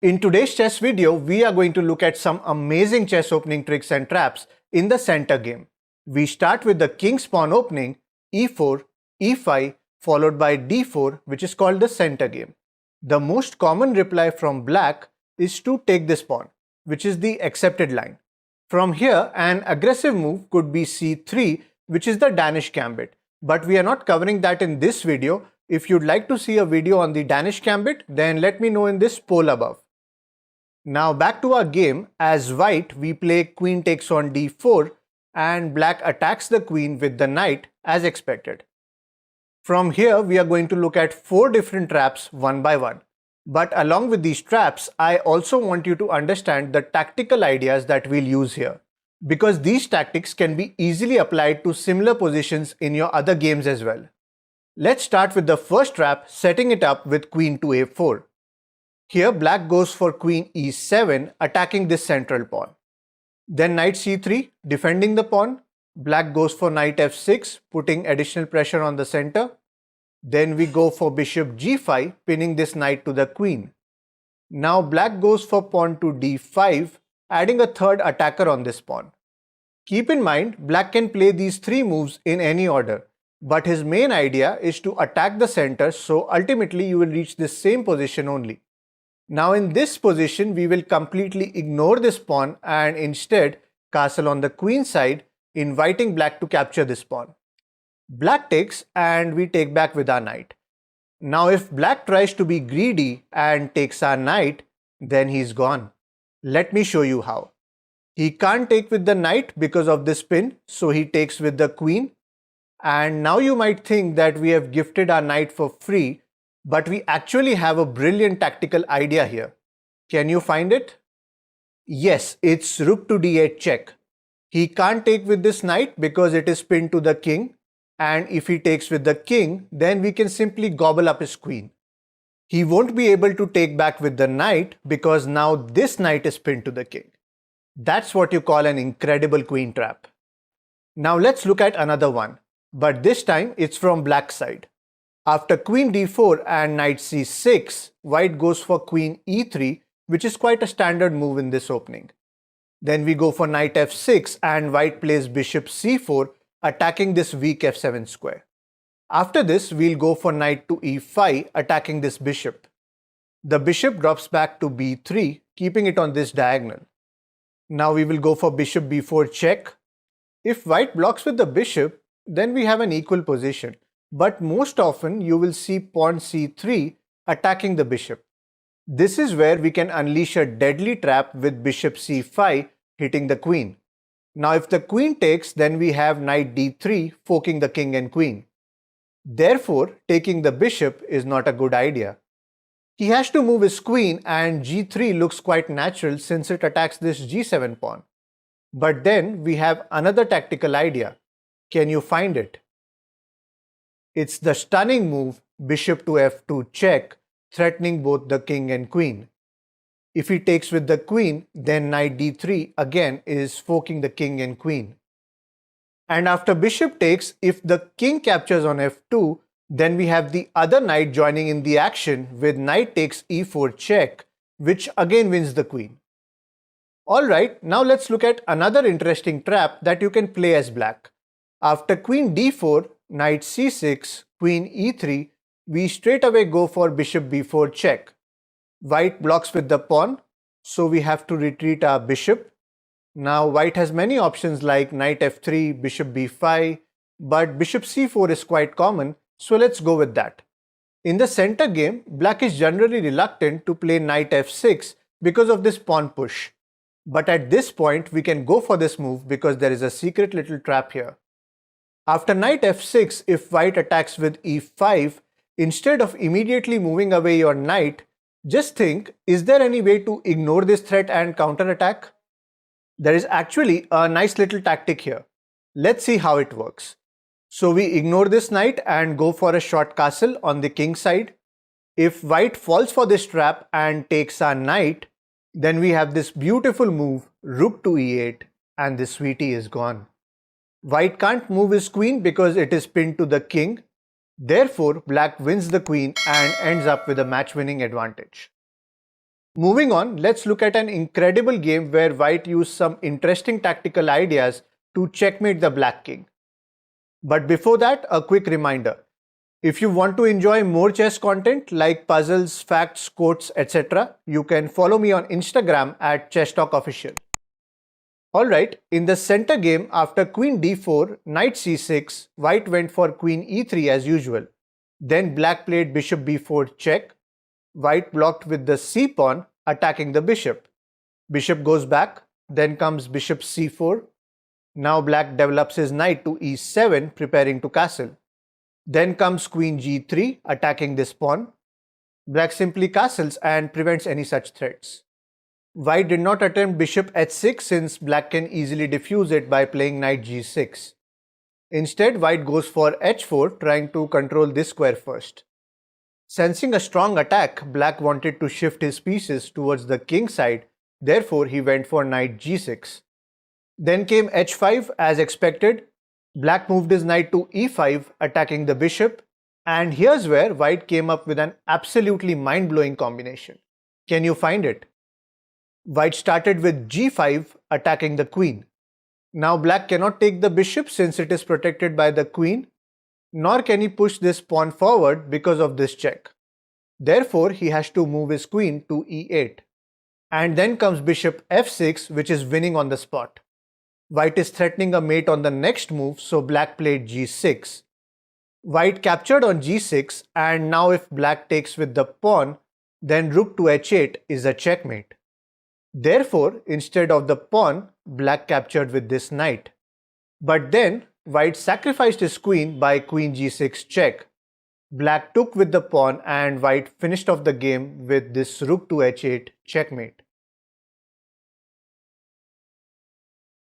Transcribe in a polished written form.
In today's chess video, we are going to look at some amazing chess opening tricks and traps in the center game. We start with the king's pawn opening, e4, e5, followed by d4, which is called the center game. The most common reply from black is to take this pawn, which is the accepted line. From here, an aggressive move could be c3, which is the Danish gambit, but we are not covering that in this video. If you'd like to see a video on the Danish gambit, then let me know in this poll above. Now back to our game. As white, we play queen takes on d4 and black attacks the queen with the knight as expected. From here, we are going to look at 4 different traps one by one. But along with these traps, I also want you to understand the tactical ideas that we'll use here, because these tactics can be easily applied to similar positions in your other games as well. Let's start with the first trap, setting it up with queen to a4. Here black goes for queen e7, attacking this central pawn. Then knight c3, defending the pawn. Black goes for knight f6, putting additional pressure on the center. Then we go for bishop g5, pinning this knight to the queen. Now black goes for pawn to d5, adding a third attacker on this pawn. Keep in mind, black can play these 3 moves in any order, but his main idea is to attack the center, so ultimately you will reach this same position only. Now in this position, we will completely ignore this pawn and instead castle on the queen side, inviting black to capture this pawn. Black takes and we take back with our knight. Now if black tries to be greedy and takes our knight, then he's gone. Let me show you how. He can't take with the knight because of this pin, so he takes with the queen. And now you might think that we have gifted our knight for free, but we actually have a brilliant tactical idea here. Can you find it? Yes, it's rook to d8 check. He can't take with this knight because it is pinned to the king, and if he takes with the king, then we can simply gobble up his queen. He won't be able to take back with the knight because now this knight is pinned to the king. That's what you call an incredible queen trap. Now let's look at another one, but this time it's from black's side. After queen d4 and knight c6, white goes for queen e3, which is quite a standard move in this opening. Then we go for knight f6 and white plays bishop c4, attacking this weak f7 square. After this, we'll go for knight to e5, attacking this bishop. The bishop drops back to b3, keeping it on this diagonal. Now we will go for bishop b4 check. If white blocks with the bishop, then we have an equal position. But most often you will see pawn c3 attacking the bishop. This is where we can unleash a deadly trap with bishop c5 hitting the queen. Now if the queen takes, then we have knight d3 forking the king and queen. Therefore, taking the bishop is not a good idea. He has to move his queen, and g3 looks quite natural since it attacks this g7 pawn. But then we have another tactical idea. Can you find it? It's the stunning move bishop to f2 check, threatening both the king and queen. If he takes with the queen, then knight d3 again is forking the king and queen. And after bishop takes, if the king captures on f2, then we have the other knight joining in the action with knight takes e4 check, which again wins the queen. Alright, now let's look at another interesting trap that you can play as black. After queen d4, knight c6, queen e3, we straight away go for bishop b4 check. White blocks with the pawn, so we have to retreat our bishop. Now white has many options like knight f3, bishop b5, but bishop c4 is quite common, so let's go with that. In the center game, black is generally reluctant to play knight f6 because of this pawn push. But at this point, we can go for this move because there is a secret little trap here. After knight f6, if white attacks with e5, instead of immediately moving away your knight, just think, is there any way to ignore this threat and counterattack? There is actually a nice little tactic here. Let's see how it works. So we ignore this knight and go for a short castle on the king side. If white falls for this trap and takes our knight, then we have this beautiful move, rook to e8, and this sweetie is gone. White can't move his queen because it is pinned to the king. Therefore, black wins the queen and ends up with a match-winning advantage. Moving on, let's look at an incredible game where white used some interesting tactical ideas to checkmate the black king. But before that, a quick reminder. If you want to enjoy more chess content like puzzles, facts, quotes, etc., you can follow me on Instagram at chesstalkofficial. Alright, in the center game, after queen d4, knight c6, white went for queen e3 as usual. Then black played bishop b4 check. White blocked with the c pawn, attacking the bishop. Bishop goes back, then comes bishop c4. Now black develops his knight to e7, preparing to castle. Then comes queen g3, attacking this pawn. Black simply castles and prevents any such threats. White did not attempt bishop h6 since black can easily defuse it by playing knight g6. Instead, white goes for h4, trying to control this square first. Sensing a strong attack, black wanted to shift his pieces towards the king side, therefore he went for knight g6. Then came h5 as expected. Black moved his knight to e5, attacking the bishop, and here's where white came up with an absolutely mind-blowing combination. Can you find it? White started with g5, attacking the queen. Now black cannot take the bishop since it is protected by the queen, nor can he push this pawn forward because of this check. Therefore, he has to move his queen to e8. And then comes bishop f6, which is winning on the spot. White is threatening a mate on the next move, so black played g6. White captured on g6, and now if black takes with the pawn, then rook to h8 is a checkmate. Therefore, instead of the pawn, black captured with this knight. But then, white sacrificed his queen by queen g6 check. Black took with the pawn and white finished off the game with this rook to h8 checkmate.